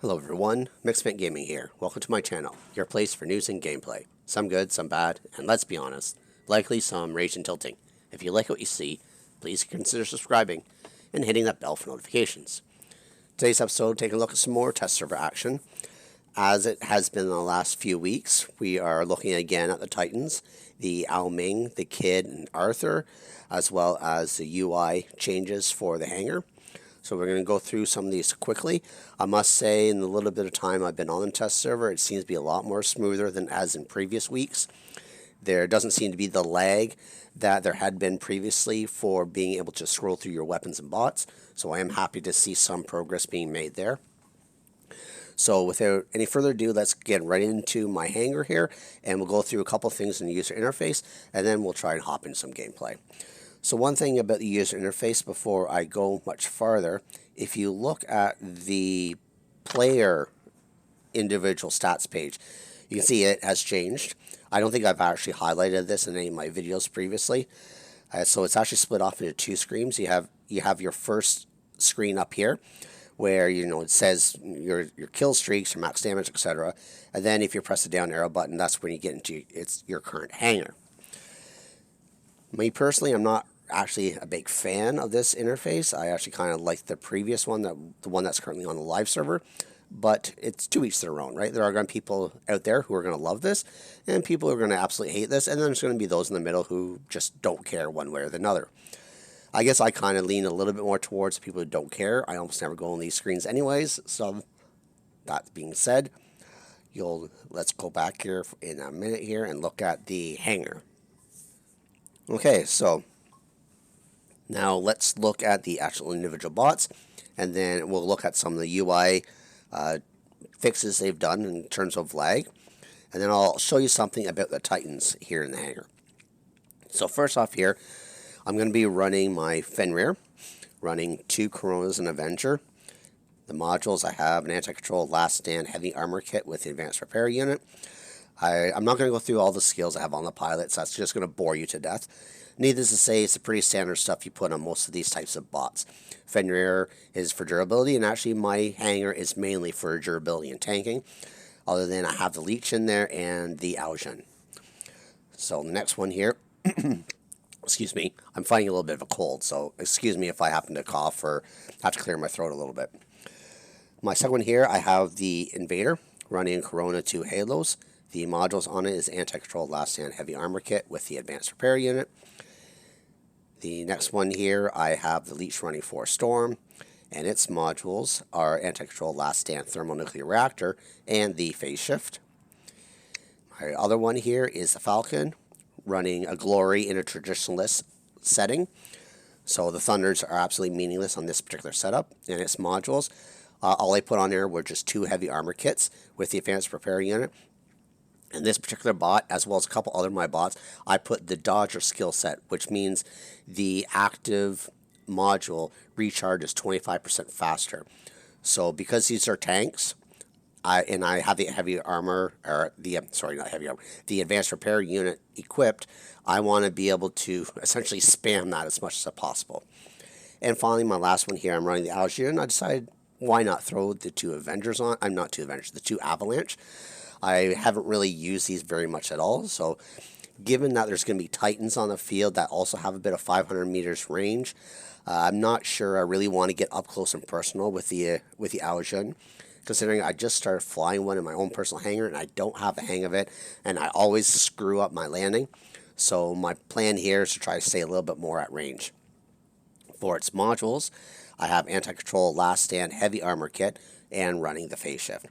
Hello everyone, Mixfant Gaming here. Welcome to my channel, your place for news and gameplay. Some good, some bad, and let's be honest, likely some rage and tilting. If you like what you see, please consider subscribing and hitting that bell for notifications. Today's episode, taking a look at some more test server action. As it has been in the last few weeks, we are looking again at the Titans, the Ao Ming, the Kid, and Arthur, as well as the UI changes for the Hangar. So we're going to go through some of these quickly. I must say, in the little bit of time I've been on the test server, it seems to be a lot more smoother than as in previous weeks. There doesn't seem to be the lag that there had been previously for being able to scroll through your weapons and bots. So I am happy to see some progress being made there. So without any further ado, let's get right into my Hangar here, and we'll go through a couple things in the user interface, and then we'll try and hop into some gameplay. So one thing about the user interface before I go much farther, if you look at the player individual stats page, you can see it has changed. I don't think I've actually highlighted this in any of my videos previously. So it's actually split off into two screens. You have your first screen up here, where it says your kill streaks, your max damage, etc. And then if you press the down arrow button, that's when you get into your current Hangar. Me personally, I'm not actually a big fan of this interface. I actually kind of like the previous one, the one that's currently on the live server. But it's to each their own, right? There are going to be people out there who are going to love this, and people who are going to absolutely hate this, and then there's going to be those in the middle who just don't care one way or the other. I guess I kind of lean a little bit more towards people who don't care. I almost never go on these screens anyways. So that being said, let's go back here in a minute here and look at the Hangar. Okay, so now let's look at the actual individual bots, and then we'll look at some of the UI fixes they've done in terms of lag, and then I'll show you something about the Titans here in the Hangar. So first off here, I'm going to be running my Fenrir, running 2 Coronas and Avenger. The modules, I have an anti-control last stand heavy armor kit with the advanced repair unit. I'm not going to go through all the skills I have on the pilots. That's just going to bore you to death. Needless to say, it's the pretty standard stuff you put on most of these types of bots. Fenrir is for durability, and actually my Hangar is mainly for durability and tanking. Other than I have the Leech in there and the Aljan. So the next one here, excuse me, I'm fighting a little bit of a cold, so excuse me if I happen to cough or have to clear my throat a little bit. My second one here, I have the Invader running Corona 2 Halos. The modules on it is anti-control last stand heavy armor kit with the advanced repair unit. The next one here, I have the Leech running 4 Storm, and its modules are anti-control last stand thermonuclear reactor and the phase shift. My other one here is the Falcon running a Glory in a traditionalist setting. So the Thunders are absolutely meaningless on this particular setup, and its modules. All I put on there were just 2 heavy armor kits with the advanced repair unit. And this particular bot, as well as a couple other of my bots, I put the Dodger skill set, which means the active module recharges 25% faster. So because these are tanks, I have the heavy armor, or the advanced repair unit equipped, I want to be able to essentially spam that as much as possible. And finally, my last one here, I'm running the Algier, and I decided why not throw the 2 Avengers on? I'm not 2 Avengers, the 2 Avalanche. I haven't really used these very much at all, so given that there's going to be Titans on the field that also have a bit of 500 meters range, I'm not sure I really want to get up close and personal with the Aljan, considering I just started flying one in my own personal Hangar and I don't have the hang of it, and I always screw up my landing. So my plan here is to try to stay a little bit more at range. For its modules, I have anti-control last stand heavy armor kit and running the phase shift.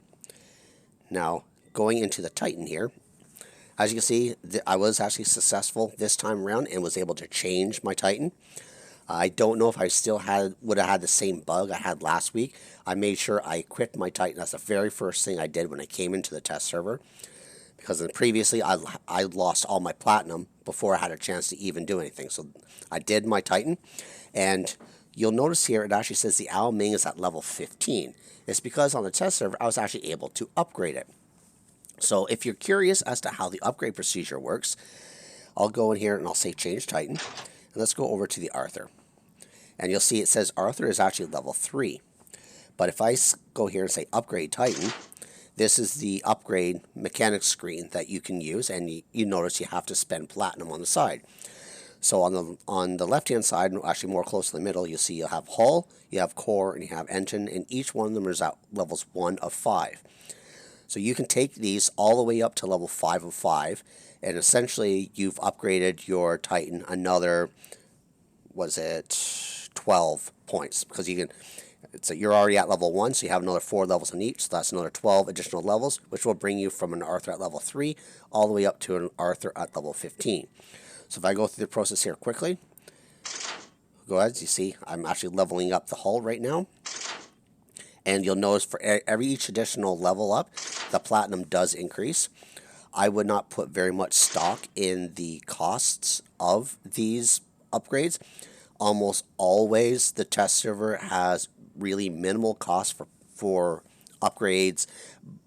Now, going into the Titan here, as you can see, I was actually successful this time around and was able to change my Titan. I don't know if I still would have had the same bug I had last week. I made sure I equipped my Titan. That's the very first thing I did when I came into the test server, because previously I lost all my platinum before I had a chance to even do anything. So I did my Titan, and you'll notice here it actually says the Ao Ming is at level 15. It's because on the test server I was actually able to upgrade it. So if you're curious as to how the upgrade procedure works, I'll go in here and I'll say change Titan, and let's go over to the Arthur. And you'll see it says Arthur is actually level 3. But if I go here and say Upgrade Titan, this is the upgrade mechanics screen that you can use, and you notice you have to spend platinum on the side. So on the left-hand side, actually more close to the middle, you'll see you have hull, you have core, and you have engine, and each one of them is at levels 1 of 5. So you can take these all the way up to level 5 of 5, and essentially you've upgraded your Titan another, 12 points, because you can. So you're already at level 1, so you have another 4 levels on each, so that's another 12 additional levels, which will bring you from an Arthur at level 3 all the way up to an Arthur at level 15. So if I go through the process here quickly, go ahead, as you see, I'm actually leveling up the hull right now. And you'll notice for each additional level up, the platinum does increase. I would not put very much stock in the costs of these upgrades. Almost always the test server has really minimal costs for upgrades,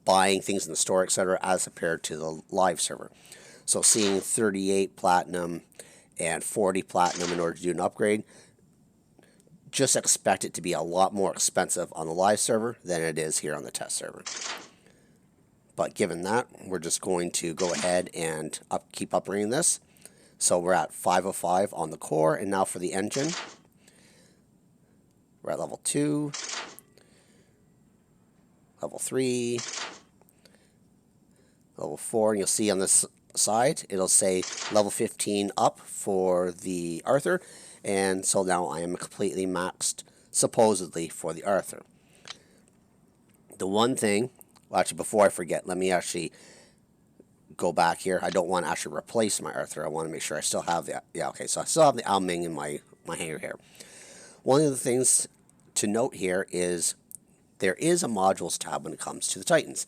buying things in the store, etc., as compared to the live server. So seeing 38 platinum and 40 platinum in order to do an upgrade, just expect it to be a lot more expensive on the live server than it is here on the test server. But given that, we're just going to go ahead and keep upgrading this. So we're at 5 of 5 on the core, and now for the engine, we're at level 2, level 3, level 4, and you'll see on this side, it'll say level 15 up for the Arthur, and so now I am completely maxed, supposedly, for the Arthur. The one thing, well, actually, before I forget, let me actually go back here. I don't want to actually replace my Arthur. I want to make sure I still have the, yeah, okay, so I still have the Ao Ming in my hangar here. One of the things to note here is there is a modules tab when it comes to the Titans.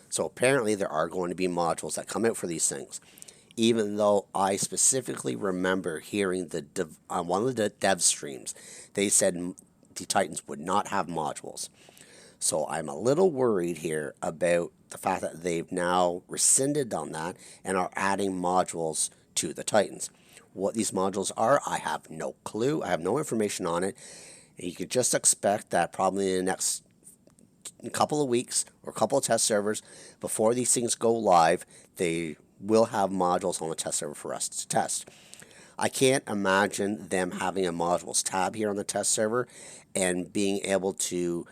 So apparently there are going to be modules that come out for these things. Even though I specifically remember hearing on one of the dev streams, they said the Titans would not have modules. So I'm a little worried here about the fact that they've now rescinded on that and are adding modules to the Titans. What these modules are, I have no clue. I have no information on it. And you could just expect that probably in the next couple of weeks or couple of test servers, before these things go live, they will have modules on the test server for us to test. I can't imagine them having a modules tab here on the test server and being able to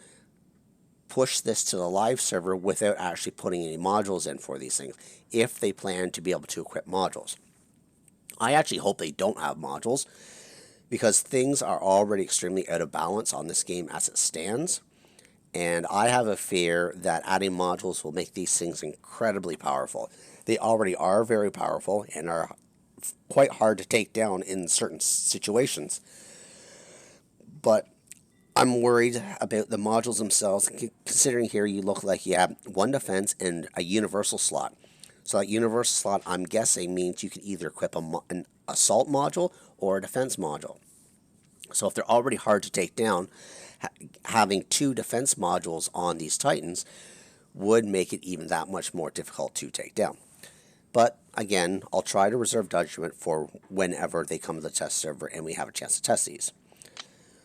push this to the live server without actually putting any modules in for these things, if they plan to be able to equip modules. I actually hope they don't have modules, because things are already extremely out of balance on this game as it stands, and I have a fear that adding modules will make these things incredibly powerful. They already are very powerful and are quite hard to take down in certain situations, but I'm worried about the modules themselves, considering here you look like you have one defense and a universal slot. So that universal slot, I'm guessing, means you can either equip an assault module or a defense module. So if they're already hard to take down, having 2 defense modules on these Titans would make it even that much more difficult to take down. But again, I'll try to reserve judgment for whenever they come to the test server and we have a chance to test these.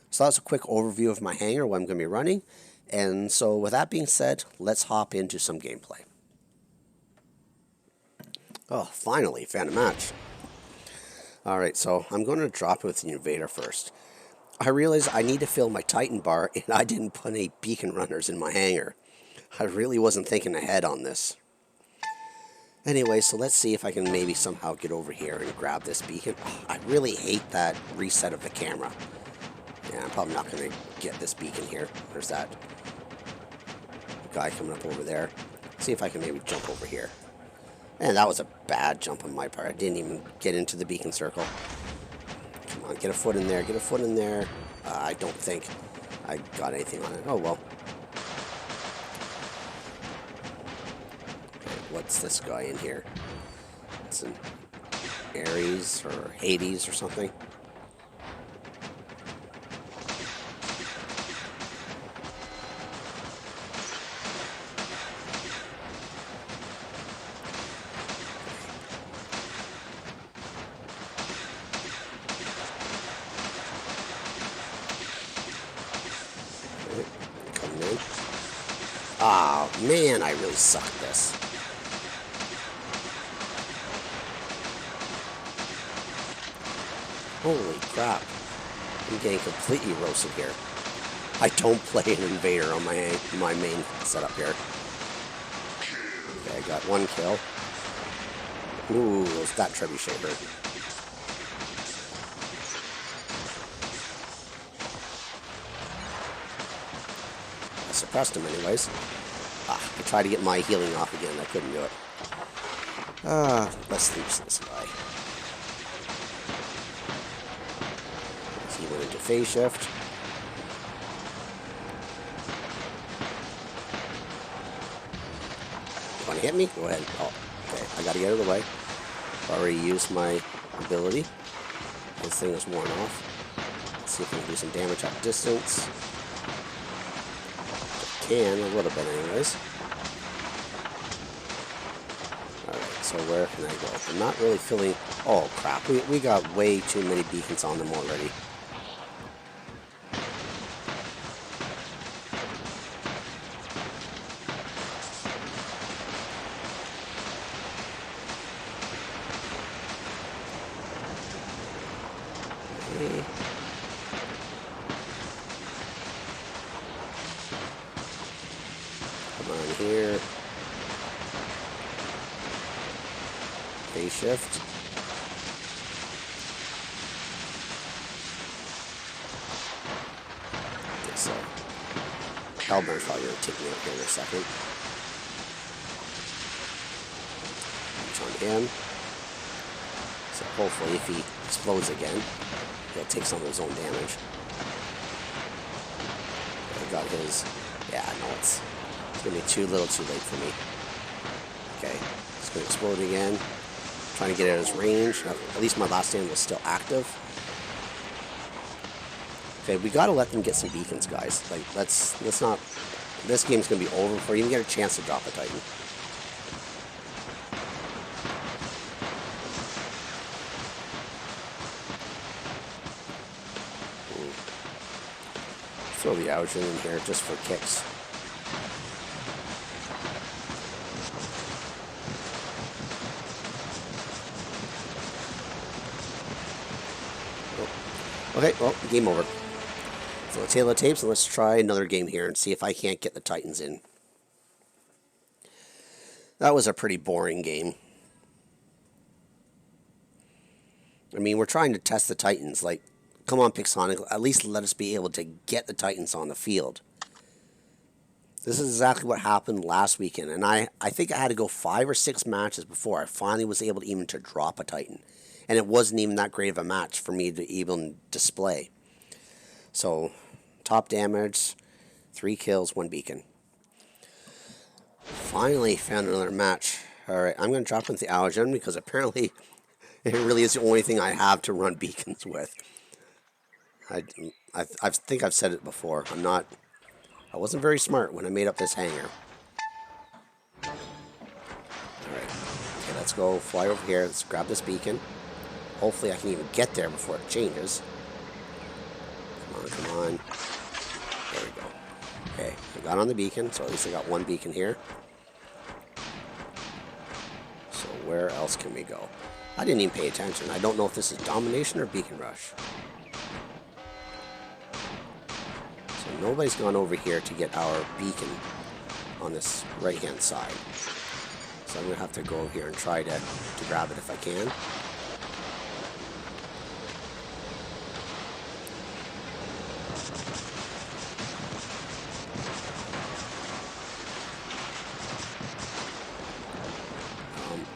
So that's a quick overview of my hangar, what I'm going to be running. And so with that being said, let's hop into some gameplay. Oh, finally, found a match. Alright, so I'm going to drop it with the Invader first. I realized I need to fill my Titan bar, and I didn't put any beacon runners in my hangar. I really wasn't thinking ahead on this. Anyway, so let's see if I can maybe somehow get over here and grab this beacon. Oh, I really hate that reset of the camera. Yeah, I'm probably not going to get this beacon here. There's that guy coming up over there. See if I can maybe jump over here. And that was a bad jump on my part. I didn't even get into the beacon circle. Come on, get a foot in there, get a foot in there. I don't think I got anything on it. Oh, well. Okay, what's this guy in here? It's an Ares or Hades or something. Coming in. Oh, man, I really suck at this. Holy crap. I'm getting completely roasted here. I don't play an invader on my main setup here. Okay, I got one kill. Ooh, that trebuchet hurt. I suppressed him anyways. I tried to get my healing off again. I couldn't do it. Let's lose this guy. He went into phase shift. You want to hit me? Go ahead. Oh, okay. I got to get out of the way. I've already used my ability. This thing is worn off. Let's see if we can do some damage at distance. Can, a little bit anyways. Alright, so where can I go? I'm not really feeling... Oh, crap. We got way too many beacons on them already. Come on here. Phase shift. Okay, so Hellburn's probably going to take me out here in a second. Punch on him. So hopefully if he explodes again, he'll take some of his own damage. I got his... Yeah, no, it's going to be too little too late for me. Okay, it's going to explode again. Trying to get out of his range. At least my last stand was still active. Okay, we got to let them get some beacons, guys. Like, let's not... This game's going to be over before you even get a chance to drop a Titan. Throw the Ao Ming in here just for kicks. Oh. Okay, well, game over. So the tail of the tapes, and let's try another game here and see if I can't get the Titans in. That was a pretty boring game. I mean, we're trying to test the Titans, like, come on, Pixonic, at least let us be able to get the Titans on the field. This is exactly what happened last weekend, and I think I had to go 5 or 6 matches before I finally was able to even to drop a Titan. And it wasn't even that great of a match for me to even display. So, top damage, 3 kills, 1 beacon. Finally found another match. Alright, I'm going to drop into the Ao Ming because apparently it really is the only thing I have to run beacons with. I think I've said it before. I wasn't very smart when I made up this hangar. Alright. Okay, let's go fly over here. Let's grab this beacon. Hopefully I can even get there before it changes. Come on, come on. There we go. Okay, I got on the beacon, so at least I got 1 beacon here. So where else can we go? I didn't even pay attention. I don't know if this is domination or beacon rush. Nobody's gone over here to get our beacon on this right-hand side. So I'm going to have to go over here and try to grab it if I can.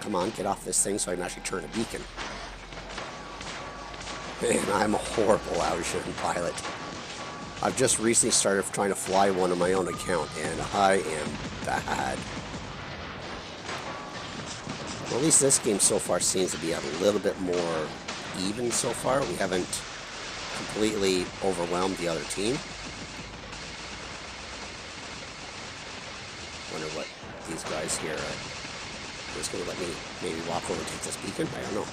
Come on, get off this thing so I can actually turn a beacon. Man, I'm a horrible Ao Ming pilot. I've just recently started trying to fly one on my own account, and I am bad. Well, at least this game so far seems to be a little bit more even so far. We haven't completely overwhelmed the other team. Wonder what these guys here are just going to let me maybe walk over and take this beacon? I don't know.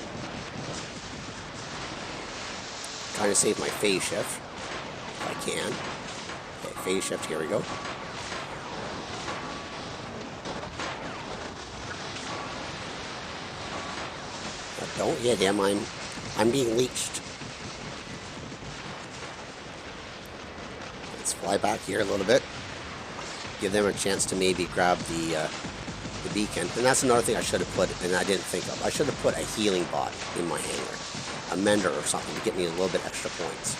Trying to save my phase shift. I can. Okay, phase shift, here we go. Don't hit him. I'm being leeched. Let's fly back here a little bit. Give them a chance to maybe grab the beacon. And that's another thing I should have put, and I didn't think of. I should have put a healing bot in my hangar. A mender or something to get me a little bit extra points.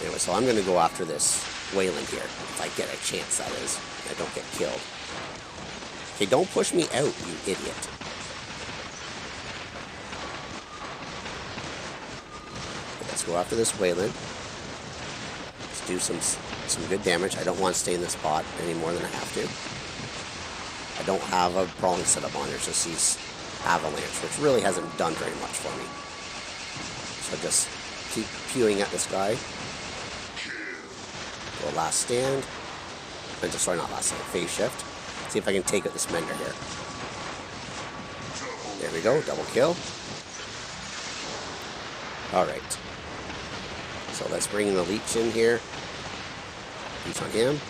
Anyway, so I'm going to go after this Wayland here. If I get a chance, that is. I don't get killed. Okay, don't push me out, you idiot. Okay, let's go after this Wayland. Let's do some good damage. I don't want to stay in this spot any more than I have to. I don't have a brawling setup on. There's just these avalanche, which really hasn't done very much for me. So just keep pewing at this guy. Go last stand. Sorry, not last stand. Phase shift. See if I can take out this mender here. There we go. Double kill. Alright. So let's bring the leech in here. Leech on him.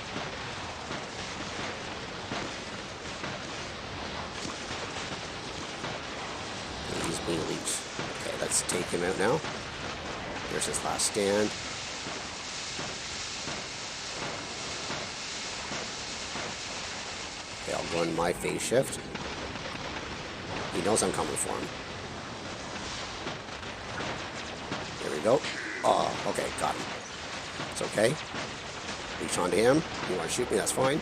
He's being leech. Okay, let's take him out now. There's his last stand. Okay, I'll go in my phase shift. He knows I'm coming for him. There we go. Oh, okay, got him. It's okay. Reach onto him. You want to shoot me, that's fine.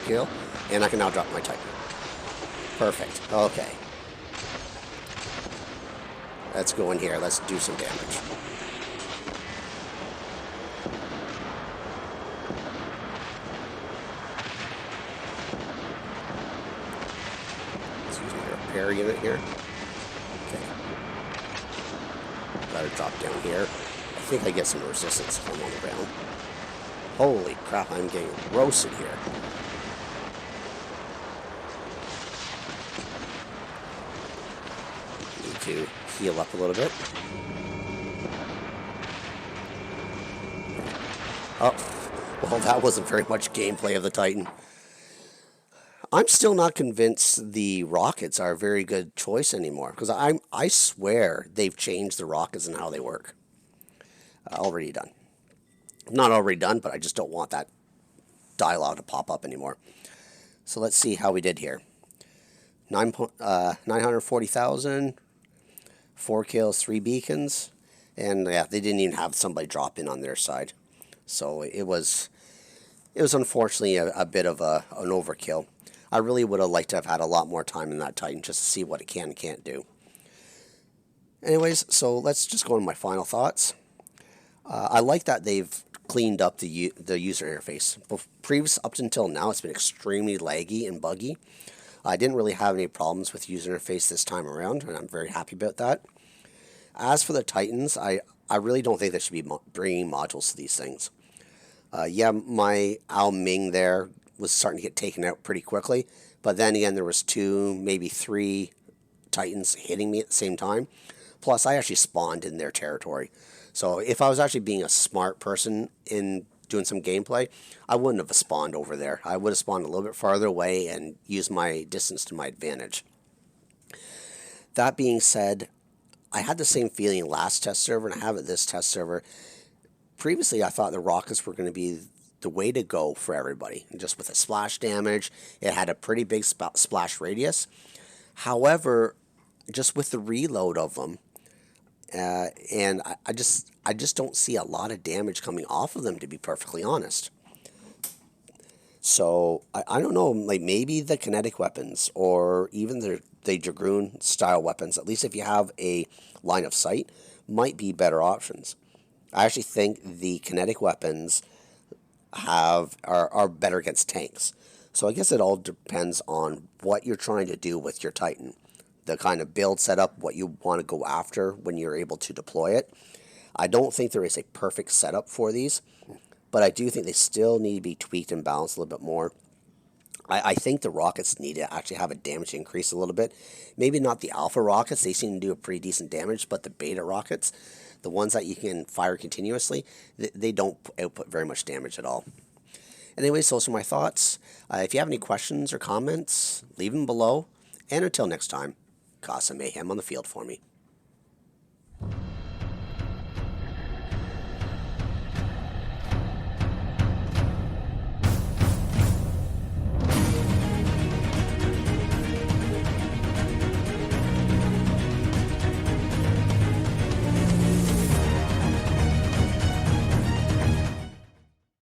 Kill. And I can now drop my Titan. Perfect. Okay. Let's go in here. Let's do some damage. Let's use my repair unit here. Okay. Gotta drop down here. I think I get some resistance if I'm on the ground. Holy crap, I'm getting roasted here. Need to heal up a little bit. Oh, well, that wasn't very much gameplay of the Titan. I'm still not convinced the rockets are a very good choice anymore, because I swear they've changed the rockets and how they work. Already done. Not already done, but I just don't want that dialogue to pop up anymore. So let's see how we did here. 940,000, 4 kills, 3 beacons, and yeah, they didn't even have somebody drop in on their side. So it was unfortunately a bit of an overkill. I really would have liked to have had a lot more time in that Titan just to see what it can and can't do. Anyways, so let's just go into my final thoughts. I like that they've cleaned up the user interface. Previous up until now, it's been extremely laggy and buggy. I didn't really have any problems with user interface this time around, and I'm very happy about that. As for the Titans, I really don't think they should be bringing modules to these things. Yeah, my Ao Ming there was starting to get taken out pretty quickly, but then again, there was 2, maybe 3 Titans hitting me at the same time. Plus, I actually spawned in their territory. So if I was actually being a smart person in doing some gameplay, I wouldn't have spawned over there. I would have spawned a little bit farther away and used my distance to my advantage. That being said, I had the same feeling last test server, and I have it this test server. Previously, I thought the rockets were going to be the way to go for everybody. And just with the splash damage, it had a pretty big splash radius. However, just with the reload of them, and I just don't see a lot of damage coming off of them, to be perfectly honest. So I don't know, like maybe the kinetic weapons or even the Dragoon style weapons, at least if you have a line of sight, might be better options. I actually think the kinetic weapons are better against tanks. So I guess it all depends on what you're trying to do with your Titan. The kind of build setup, what you want to go after when you're able to deploy it. I don't think there is a perfect setup for these, but I do think they still need to be tweaked and balanced a little bit more. I think the rockets need to actually have a damage increase a little bit. Maybe not the alpha rockets, they seem to do a pretty decent damage, but the beta rockets, the ones that you can fire continuously, they don't output very much damage at all. Anyways, those are my thoughts. If you have any questions or comments, leave them below. And until next time, cause some mayhem on the field for me.